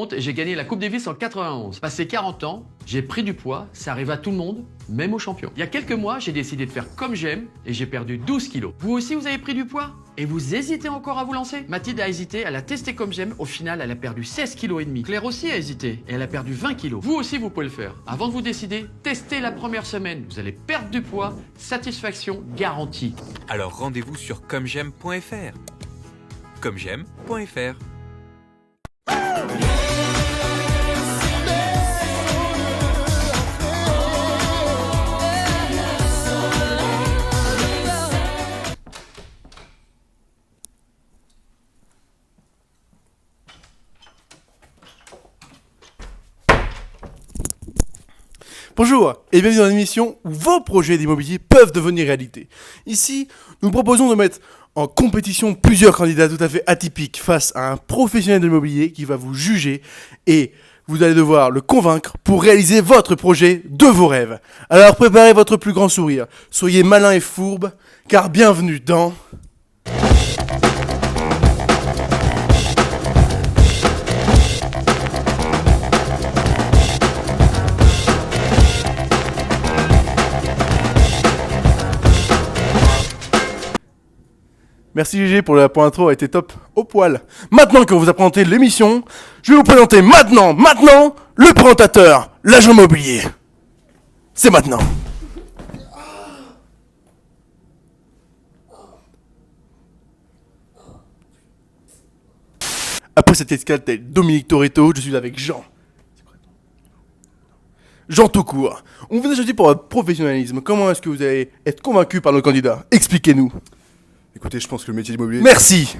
Et j'ai gagné la Coupe Davis en 91. Passé 40 ans, j'ai pris du poids, ça arrive à tout le monde, même aux champions. Il y a quelques mois, j'ai décidé de faire comme j'aime et j'ai perdu 12 kilos. Vous aussi, vous avez pris du poids? Et vous hésitez encore à vous lancer? Mathilde a hésité, elle a testé comme j'aime, au final, elle a perdu 16 kilos et demi. Claire aussi a hésité et elle a perdu 20 kilos. Vous aussi, vous pouvez le faire. Avant de vous décider, testez la première semaine. Vous allez perdre du poids, satisfaction garantie. Alors rendez-vous sur commej'aime.fr. commej'aime.fr. Bonjour et bienvenue dans l'émission où vos projets d'immobilier peuvent devenir réalité. Ici, nous proposons de mettre en compétition plusieurs candidats tout à fait atypiques face à un professionnel de l'immobilier qui va vous juger et vous allez devoir le convaincre pour réaliser votre projet de vos rêves. Alors préparez votre plus grand sourire, soyez malin et fourbe, car bienvenue dans... Merci GG pour l'intro, a été top au poil. Maintenant que vous a présenté l'émission, je vais vous présenter maintenant, le présentateur, l'agent immobilier. C'est maintenant. Après cette escale telle Dominique Toretto, je suis avec Jean. Jean tout court. On vous a choisi pour votre professionnalisme. Comment est-ce que vous allez être convaincu par nos candidats? Expliquez-nous. Écoutez, je pense que le métier d'immobilier... Merci.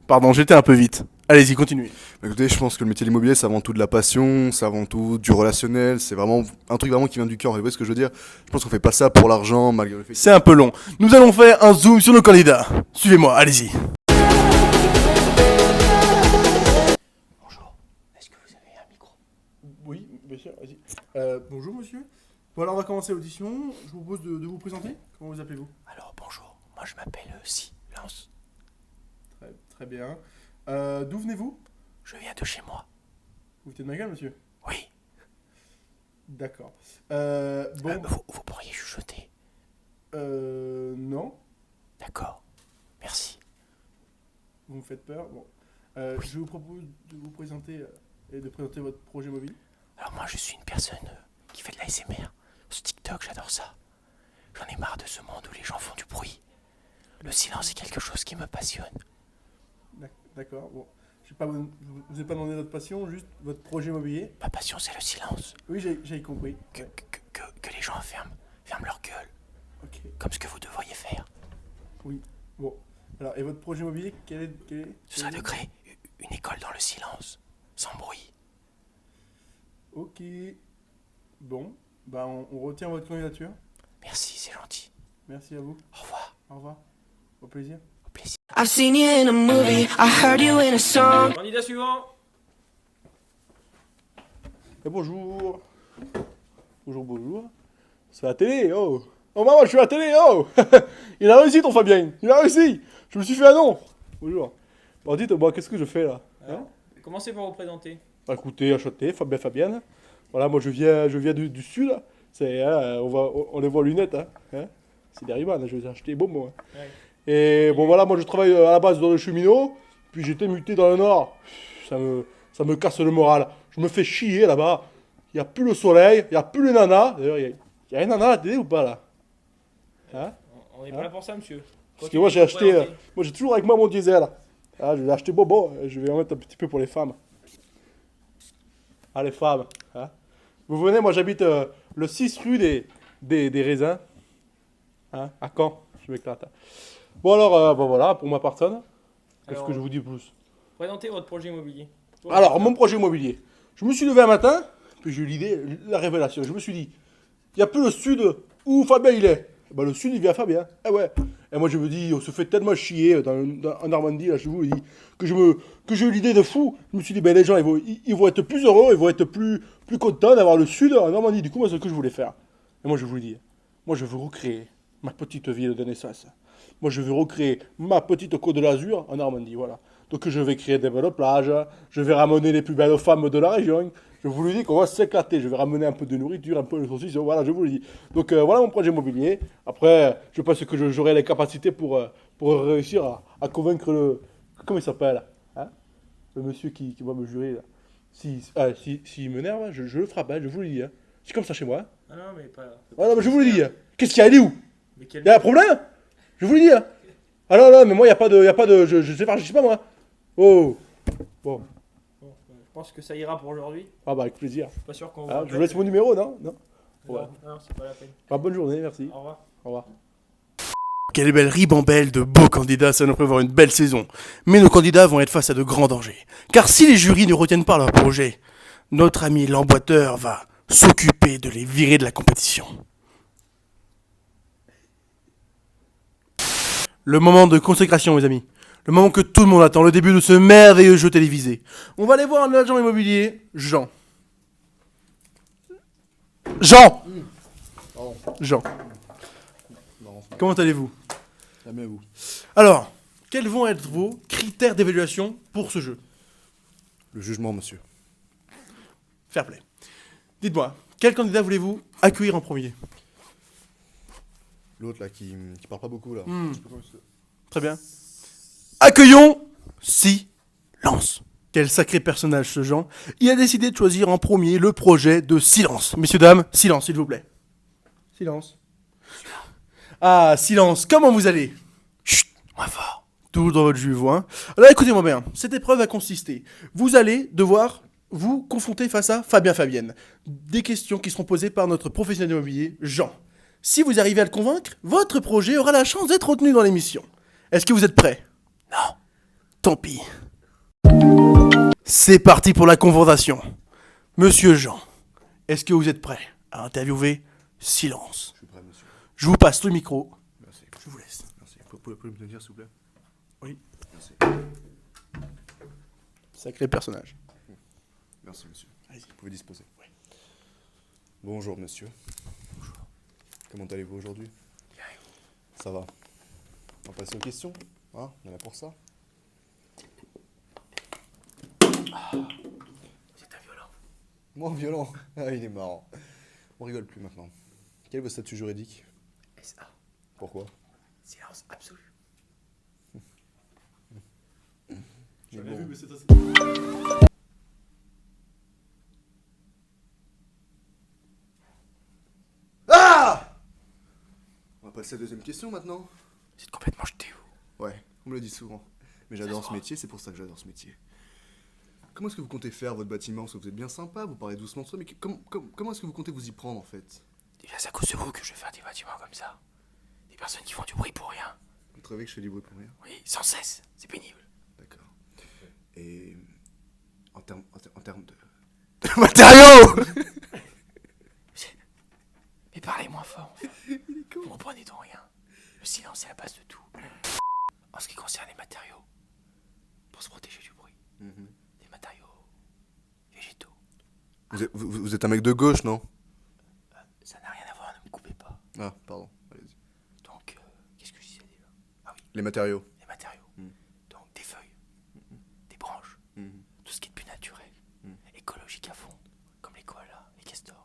Pardon, j'étais un peu vite. Allez-y, continuez. Écoutez, je pense que le métier d'immobilier, c'est avant tout de la passion, c'est avant tout du relationnel, c'est vraiment un truc vraiment qui vient du cœur. Vous voyez ce que je veux dire? Je pense qu'on fait pas ça pour l'argent, malgré le fait... C'est un peu long. Nous allons faire un zoom sur nos candidats. Suivez-moi, allez-y. Bonjour, est-ce que vous avez un micro? Oui, bien sûr, vas-y. Bonjour monsieur. Bon alors on va commencer l'audition. Je vous propose de vous présenter. Comment vous appelez-vous? Alors bonjour, moi je m'appelle Silence. Très bien. D'où venez-vous? Je viens de chez moi. Vous venez de ma gueule monsieur? Oui, D'accord. vous pourriez chuchoter. Non. D'accord, merci. Vous me faites peur. Bon. Je vous propose de vous présenter et de présenter votre projet mobile. Alors moi je suis une personne qui fait de l'ASMR. Sur TikTok, j'adore ça. J'en ai marre de ce monde où les gens font du bruit. Le silence est quelque chose qui me passionne. D'accord. Bon. Je vous ai pas demandé votre passion, juste votre projet immobilier. Ma passion c'est le silence. Oui, j'ai compris. Que les gens ferment leur gueule. Ok. Comme ce que vous devriez faire. Oui. Bon. Alors, et votre projet immobilier, quel est Ce serait de créer une école dans le silence. Sans bruit. Ok. Bon. Bah, on retient votre candidature. Merci, c'est gentil. Merci à vous. Au revoir. Au revoir. Au plaisir. Au plaisir. I've seen you in a movie, I heard you in a song. Candidat suivant. Et bonjour. Bonjour. C'est la télé, oh. Oh maman, je suis à la télé, oh. Il a réussi ton Fabien. Il a réussi. Je me suis fait un nom. Bonjour. Bon, dites-moi, qu'est-ce que je fais là? Alors, commencez par vous présenter. Bah, écoutez, enchanté, Fabienne. Voilà, moi je viens du sud. C'est, on les voit aux lunettes, hein. C'est des Ray-Ban, je vais acheter bon moi. Ouais. Et bon voilà, moi je travaille à la base dans le cheminot, puis j'ai été muté dans le nord. Ça me casse le moral. Je me fais chier là-bas. Il n'y a plus le soleil, il n'y a plus les nanas. D'ailleurs, il y a un nana à la télé ou pas là? Hein? On est pas là pour ça, monsieur. Parce que moi j'ai acheté, moi j'ai toujours avec moi mon diesel. Ah, je l'ai acheté bobo, je vais en mettre un petit peu pour les femmes. Ah les femmes, hein? Vous venez, moi j'habite le 6 rue des Raisins, hein, à Caen, je m'éclate. Bon alors, bon voilà, pour ma personne, qu'est-ce Alors, que je vous dis plus? Présentez votre projet immobilier. Alors, mon projet immobilier, je me suis levé un matin, puis j'ai eu l'idée, la révélation, je me suis dit, il n'y a plus le sud où Fabien il est. Bah, le sud il vient Fabien, eh ouais. Et moi je me dis, on se fait tellement chier en Normandie, là chez vous, que j'ai eu l'idée de fou. Je me suis dit, ben les gens ils vont être plus heureux, ils vont être plus contents d'avoir le sud en Normandie. Du coup, moi c'est ce que je voulais faire. Et moi je vous le dis, moi je veux recréer ma petite ville de naissance. Moi je veux recréer ma petite Côte de l'Azur en Normandie, voilà. Donc je vais créer des belles plages, je vais ramener les plus belles femmes de la région. Je vous le dis qu'on va s'éclater. Je vais ramener un peu de nourriture, un peu de saucisses. Voilà, je vous le dis. Donc voilà mon projet immobilier. Après, je pense que j'aurai les capacités pour réussir à convaincre le... Comment il s'appelle, hein, le monsieur qui va me jurer. Là. S'il m'énerve, je le frappe, hein, je vous le dis. Hein. C'est comme ça chez moi. Hein. Ah non, mais pas. Ah non, mais je vous le dis. Hein. Qu'est-ce qu'il y a, elle est où? Mais quel. Il y a un problème? Je vous le dis. Hein. Ah non, non, mais moi, il n'y a pas de... Je sais pas, je sais pas moi. Oh. Bon. Bon, je pense que ça ira pour aujourd'hui. Ah bah avec plaisir. Je suis pas sûr qu'on Ah, va. je vous laisse mon numéro, non? Non. Non, Ouais. non, c'est pas la peine. Ah, bonne journée, merci. Au revoir. Au revoir. Quelle belle ribambelle de beaux candidats, ça nous prévoit une belle saison. Mais nos candidats vont être face à de grands dangers. Car si les jurys ne retiennent pas leur projet, notre ami l'emboîteur va s'occuper de les virer de la compétition. Le moment de consécration, mes amis. Le moment que tout le monde attend, le début de ce merveilleux jeu télévisé. On va aller voir un agent immobilier, Jean. Jean Jean. Comment allez-vous? Bien vous. Alors, quels vont être vos critères d'évaluation pour ce jeu? Le jugement, monsieur. Fair play. Dites-moi, quel candidat voulez-vous accueillir en premier? L'autre là qui parle pas beaucoup là. Très bien. Accueillons Silence. Quel sacré personnage ce Jean. Il a décidé de choisir en premier le projet de Silence. Messieurs, dames, silence s'il vous plaît. Silence. Ah, Silence, comment vous allez? Chut, moins fort. Tout dans votre jus, vous, hein. Alors écoutez-moi bien, cette épreuve va consister. Vous allez devoir vous confronter face à Fabien Fabienne. Des questions qui seront posées par notre professionnel immobilier, Jean. Si vous arrivez à le convaincre, votre projet aura la chance d'être retenu dans l'émission. Est-ce que vous êtes prêts? Non. Tant pis. C'est parti pour la confrontation. Monsieur Jean, est-ce que vous êtes prêt à interviewer Silence? Je suis prêt, monsieur. Je vous passe le micro. Merci. Je vous laisse. Merci. Pouvez me tenir, s'il vous plaît? Oui. Merci. Sacré personnage. Merci, monsieur. Allez-y, vous pouvez disposer. Oui. Bonjour, monsieur. Bonjour. Comment allez-vous aujourd'hui? Bien. Ça va. On va passer aux questions. Hein, on est là pour ça. C'est un violent. Moins violent. Ah, il est marrant. On rigole plus maintenant. Quel est votre statut juridique? SA. Pourquoi? Silence absolu. J'avais vu, mais c'est Ah! On va passer à la deuxième question maintenant. C'est complètement jeté, vous. Ouais, on me le dit souvent. Mais j'adore ce métier, c'est pour ça que j'adore ce métier. Comment est-ce que vous comptez faire votre bâtiment? Parce que vous êtes bien sympa, vous parlez doucement de ça, mais comment est-ce que vous comptez vous y prendre en fait? Déjà, c'est à cause de vous que je vais faire des bâtiments comme ça. Des personnes qui font du bruit pour rien. Vous trouvez que je fais du bruit pour rien? Oui, sans cesse. C'est pénible. D'accord. Et en termes de matériaux. Mais parlez moins fort, enfin. Vous comprenez donc rien. Le silence est la base de tout. En ce qui concerne les matériaux, pour se protéger du bruit, des matériaux végétaux. Vous êtes un mec de gauche, non? Ça n'a rien à voir, ne me coupez pas. Ah, pardon, allez-y. Donc, qu'est-ce que je disais déjà? Ah oui, Les matériaux. les matériaux. Donc, des feuilles, des branches, tout ce qui est de plus naturel, écologique à fond, comme les koalas, les castors.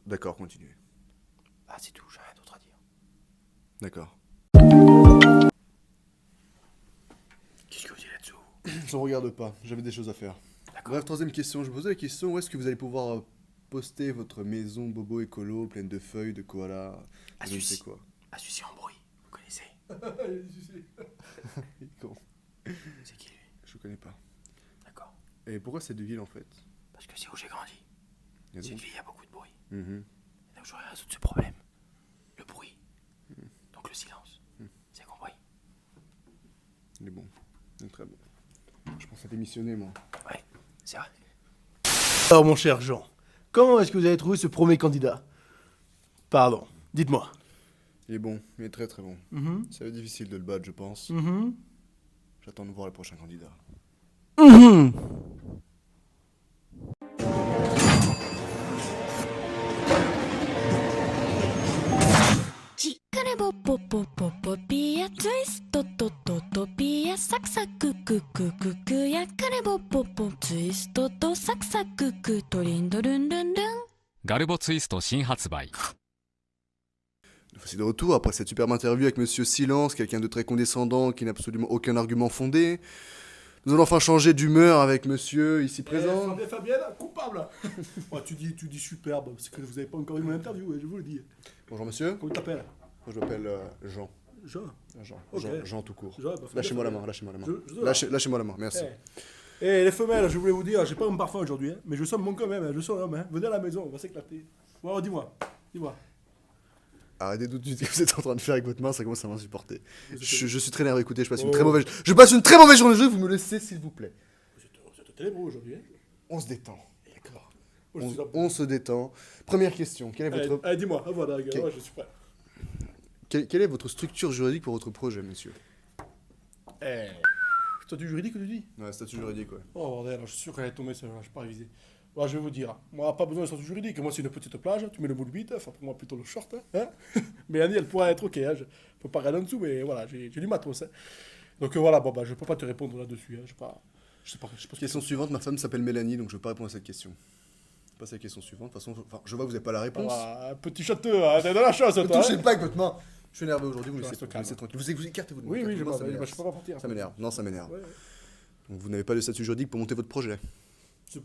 D'accord, continuez. Ah, c'est tout, j'ai rien d'autre à dire. D'accord. Qu'est-ce que vous dites là-dessous? Ça me regarde pas, j'avais des choses à faire. Bref, troisième question, je me posais la question, où est-ce que vous allez pouvoir poster votre maison bobo écolo, pleine de feuilles, de koala, Ah, je ne celui-ci. sais quoi. À Sucy en bruit, vous connaissez? Il est con. C'est qui lui? Je connais pas. D'accord. Et pourquoi cette ville en fait? Parce que c'est où j'ai grandi. Il y a C'est une donc- ville, il y a beaucoup de bruit. Mhm. Et donc j'aurais résoudre ce problème. Le bruit. Donc le silence. C'est compris? Il est bon. Il est très bon. Je pense à démissionner moi. Ouais, c'est vrai. Alors, mon cher Jean, comment est-ce que vous avez trouvé ce premier candidat? Pardon, dites-moi. Il est bon, il est très très bon. Ça va être difficile de le battre je pense. J'attends de voir le prochain candidat. Chikare bo po po po po be a twist トとトピアサクサクククククやかれぼぽぽツイストとサクサククトリンドルンルンルンガルボツイスト新発売。 Voici de retour après cette superbe interview avec Monsieur Silence, quelqu'un de très condescendant qui n'a absolument aucun argument fondé. Nous allons enfin changer d'humeur avec Monsieur ici présent. Fabienne, coupable. Ouais, tu dis superbe, parce que vous avez pas encore eu mon interview, je vous le dis. Bonjour Monsieur. Comment tu t'appelles? Moi je m'appelle Jean. Jean. Jean. Ok. Jean tout court. Jean, bah, Lâchez-moi la main, lâchez-moi la main. Je- Lâchez-moi la main, merci. Eh, les femelles, je voulais vous dire, j'ai pas mon parfum aujourd'hui, hein, mais je sens bon quand même, hein, je sens l'homme, hein. Venez à la maison, on va s'éclater. Bon, alors, dis-moi. Arrêtez tout de suite ce que vous êtes en train de faire avec votre main, ça commence à m'insupporter. Je suis très nerveux, écoutez, je passe une Oh. très mauvaise journée de jeu, vous me laissez s'il vous plaît. Vous êtes ténébreux aujourd'hui, hein. On se détend. D'accord. Moi, je suis là. On se détend. Première question, quelle est votre, Allez, dis-moi, voilà, Ok. ouais, je suis prêt. quelle est votre structure juridique pour votre projet, monsieur? Statut juridique, tu dis? Ouais, statut juridique, ouais. Oh bordel, je suis sûr qu'elle est tombée, ça, je suis pas révisé. Ouais, je vais vous dire, moi, pas besoin de statut juridique, moi c'est une petite plage, tu mets le bout de bite, enfin pour moi plutôt le short, hein. Mais Annie, elle pourrait être ok, hein, je peux pas regarder en dessous, mais voilà, j'ai du matos, hein. Donc voilà, bon bah je peux pas te répondre là-dessus, hein, je sais pas ce que Question suivante, ma femme s'appelle Mélanie, donc je ne vais pas répondre à cette question. Je passe à la question suivante, de toute façon, enfin, je vois que vous n'avez pas la réponse. Ah, petit château, hein, t'as de la chance, Ne toi. touchez hein. pas avec votre main. Je suis énervé aujourd'hui, vous me Je laissez reste calme. tranquille. Vous écartez votre Oui, main. oui, je Moi, ça m'en vais, m'énerve. je peux pas partir. Ça m'énerve. Non, ça m'énerve. Ouais. Donc vous n'avez pas de statut juridique pour monter votre projet.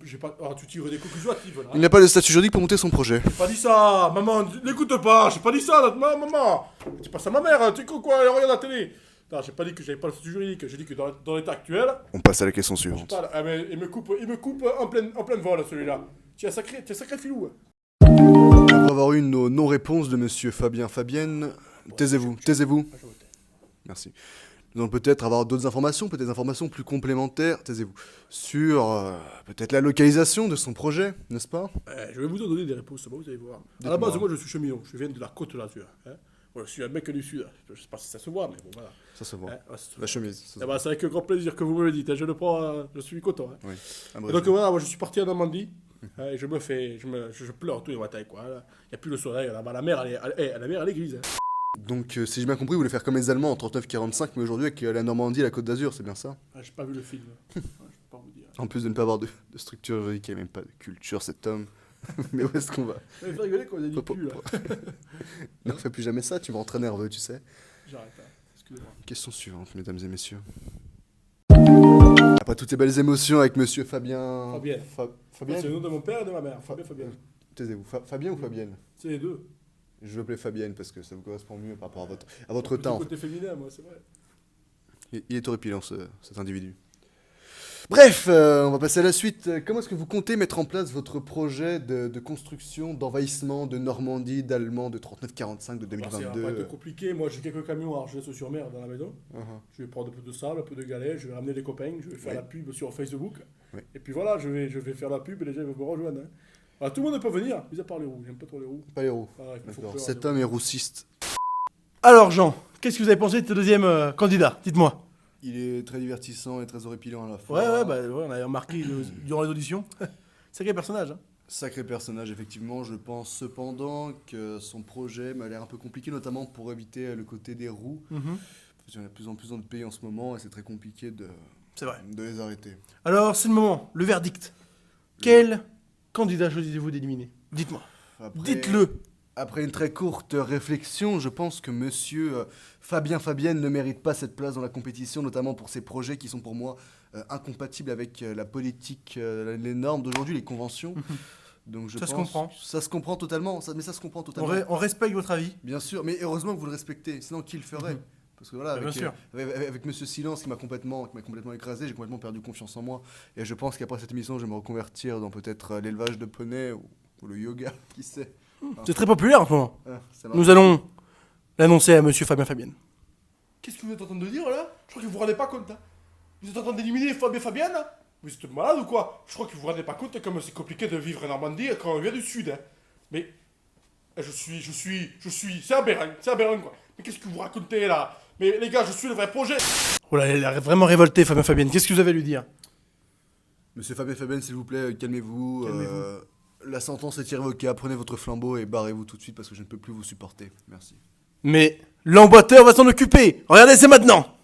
J'ai pas... Ah, tu tires des conclusions hâtives, là. Il n'a pas de statut juridique pour monter son projet. J'ai pas dit ça, maman, n'écoute pas, j'ai pas dit ça, maman. Tu passes à ma mère, tu crois quoi, elle regarde la télé. Non, j'ai pas dit que j'avais pas le statut juridique, j'ai dit que dans l'état actuel, On passe à la question suivante. ah, mais il me coupe en pleine vol, celui-là. Tu es un sacré filou. hein. Après avoir eu nos non-réponses de monsieur Fabienne, taisez-vous. Ah, je vote. Merci. Nous allons peut-être avoir d'autres informations, peut-être des informations plus complémentaires, taisez-vous, sur peut-être la localisation de son projet, n'est-ce pas? Je vais vous en donner des réponses, vous allez voir. À Dites-moi. la base, moi je suis cheminot, je viens de la côte d'Azur. Hein. Moi, je suis un mec du sud, je sais pas si ça se voit, mais bon voilà. Ça se voit. Hein, ouais, ça se La voit. chemise. ça se Eh voit. ben, c'est avec grand plaisir que vous me le dites, hein. Je le prends, je suis content. Hein. Oui. Et Abrégé. donc voilà, moi je suis parti en Normandie, hein, et je pleure tous les matins, quoi. Il n'y a plus le soleil, là-bas, la mer, elle est à l'église. Hein. Donc, si j'ai bien compris, vous voulez faire comme les Allemands en 39-45, mais aujourd'hui avec la Normandie et la Côte d'Azur, c'est bien ça? Ah, j'ai pas vu le film. Ouais, je peux pas vous dire. En plus de ne pas avoir de structure juridique, il n'y a même pas de culture, cet homme. Mais où est-ce qu'on va? Il fait rigoler quand on a dit Pop, cul, là. Ne refais plus jamais ça, tu me rends très nerveux, tu sais. J'arrête, hein. Excusez-moi. Question suivante, mesdames et messieurs. Après toutes ces belles émotions avec monsieur Fabien... Fabienne. Fabien C'est le nom de mon père et de ma mère, Fabien. Taisez-vous. Fabien ou Fabienne? C'est les deux. Je vais appeler Fabienne parce que ça vous correspond mieux par rapport à votre Plus temps. du côté féminin, moi, c'est vrai. Il est horripilant, cet individu. Bref, on va passer à la suite. Comment est-ce que vous comptez mettre en place votre projet de construction, d'envahissement de Normandie, d'Allemand de 39-45 de Alors, ça va 2022 pas être compliqué. Moi, j'ai quelques camions à Argelès-sur-Mer dans la maison. Je vais prendre un peu de sable, un peu de galets, je vais ramener des copains, je vais faire Oui. la pub sur Facebook. Oui. Et puis voilà, je vais faire la pub et les gens vont me rejoindre. Hein. Voilà, tout le monde peut venir, mis à part les roues. J'aime pas trop les roues. Pas les roues. Voilà, il faut D'accord. peur, Cet homme est roussiste. Alors Jean, qu'est-ce que vous avez pensé de ce deuxième candidat? Dites-moi. Il est très divertissant et très horripilant à la Ouais, fois. ouais, on a remarqué durant les auditions. Sacré personnage, hein. Sacré personnage, effectivement. Je pense cependant que son projet m'a l'air un peu compliqué, notamment pour éviter le côté des roues. Parce qu'il y en a de plus en plus dans le pays en ce moment et c'est très compliqué de C'est vrai. les arrêter. Alors, c'est le moment, le verdict. Quel candidat choisissez-vous d'éliminer? Dites-moi. Après- Dites-le. Après une très courte réflexion, je pense que monsieur Fabienne ne mérite pas cette place dans la compétition, notamment pour ses projets qui sont pour moi incompatibles avec la politique, les normes d'aujourd'hui, les conventions. Donc je Ça se pense- comprend. Ça se comprend totalement, mais ça se comprend totalement. On respecte votre avis. Bien sûr, mais heureusement que vous le respectez, sinon qui le ferait? Parce que voilà, Bien avec, sûr. avec Monsieur Silence qui m'a complètement écrasé, j'ai complètement perdu confiance en moi. Et je pense qu'après cette émission, je vais me reconvertir dans peut-être l'élevage de poneys ou le yoga, qui sait. C'est très populaire en ce moment. Ah, c'est Nous allons l'annoncer à monsieur Fabien Fabienne. Qu'est-ce que vous êtes en train de dire là? Je crois que vous vous rendez pas compte. Hein. Vous êtes en train d'éliminer Fabienne hein. Vous êtes malade ou quoi? Je crois que vous vous rendez pas compte comme c'est compliqué de vivre en Normandie quand on vient du sud. Hein. Mais c'est aberrant quoi. Mais qu'est-ce que vous racontez là? Mais les gars, je suis le vrai projet. Oh là, il a vraiment révolté Fabien Fabienne. Qu'est-ce que vous avez à lui dire? Monsieur Fabienne, s'il vous plaît, calmez-vous. Calmez-vous. La sentence est irrévocable. Prenez votre flambeau et barrez-vous tout de suite parce que je ne peux plus vous supporter. Merci. Mais l'emboîteur va s'en occuper. Regardez, c'est maintenant.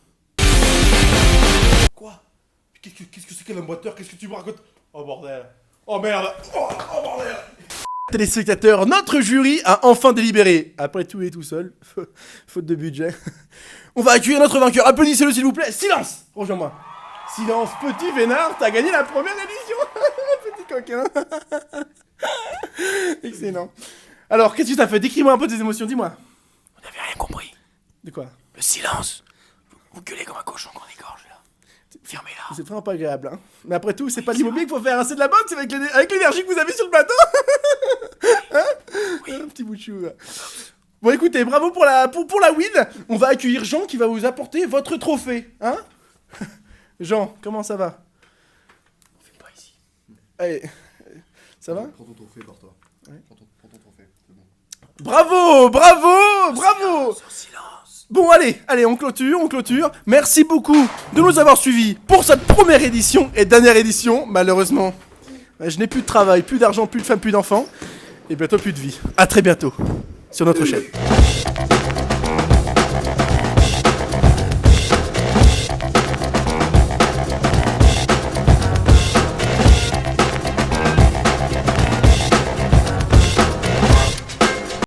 Qu'est-ce que c'est qu'un boiteur? Qu'est-ce que tu me racontes? Oh bordel. Oh merde. Oh bordel. Téléspectateurs, notre jury a enfin délibéré. Après tout, il est tout seul, faute de budget. On va accueillir notre vainqueur. Applaudissez-le s'il vous plaît. Silence. Rejoins-moi. Silence, petit vénard, t'as gagné la première édition. Petit coquin. Excellent. Alors, qu'est-ce que t'as fait? Décris-moi un peu tes émotions, dis-moi. On n'avait rien compris. De quoi? Le silence. Vous gueulez comme un cochon qu'on égorge là. Fermez-la. C'est vraiment pas agréable, hein. Mais après tout, c'est pas de l'immobilier qu'il faut faire, hein. C'est de la boxe avec l'énergie que vous avez sur le bateau. Hein? Un petit bout de chou. Bon, écoutez, bravo pour la win. On va accueillir Jean qui va vous apporter votre trophée, hein. Jean, comment ça va? On fait pas ici. Allez, ça va? Prends ton trophée, barre-toi. Ouais. Prends ton trophée, c'est bon. Bravo, bravo, bravo. Silence. Bon, allez, on clôture. Merci beaucoup de nous avoir suivis pour cette première édition et dernière édition. Malheureusement, je n'ai plus de travail, plus d'argent, plus de femmes, plus d'enfants. Et bientôt plus de vie. À très bientôt sur notre chaîne.